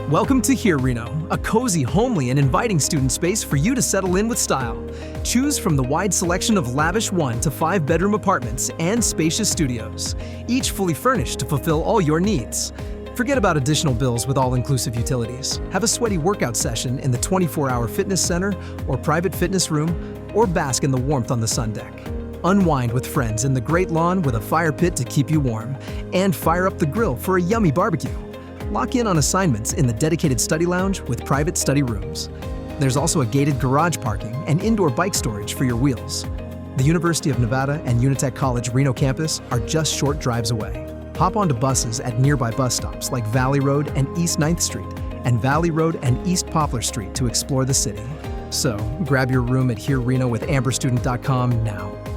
Welcome to HERE Reno, a cozy, homely, and inviting student space for you to settle in with style. Choose from the wide selection of lavish 1 to 5 bedroom apartments and spacious studios, each fully furnished to fulfill all your needs. Forget about additional bills with all-inclusive utilities. Have a sweaty workout session in the 24-hour fitness center or private fitness room, or bask in the warmth on the sun deck. Unwind with friends in the great lawn with a fire pit to keep you warm, and fire up the grill for a yummy barbecue. Lock in on assignments in the dedicated study lounge with private study rooms. There's also a gated garage parking and indoor bike storage for your wheels. The University of Nevada and Unitek College Reno campus are just short drives away. Hop onto buses at nearby bus stops like Valley Road and East 9th Street, and Valley Road and East Poplar Street to explore the city. So, grab your room at HERE Reno with amberstudent.com now.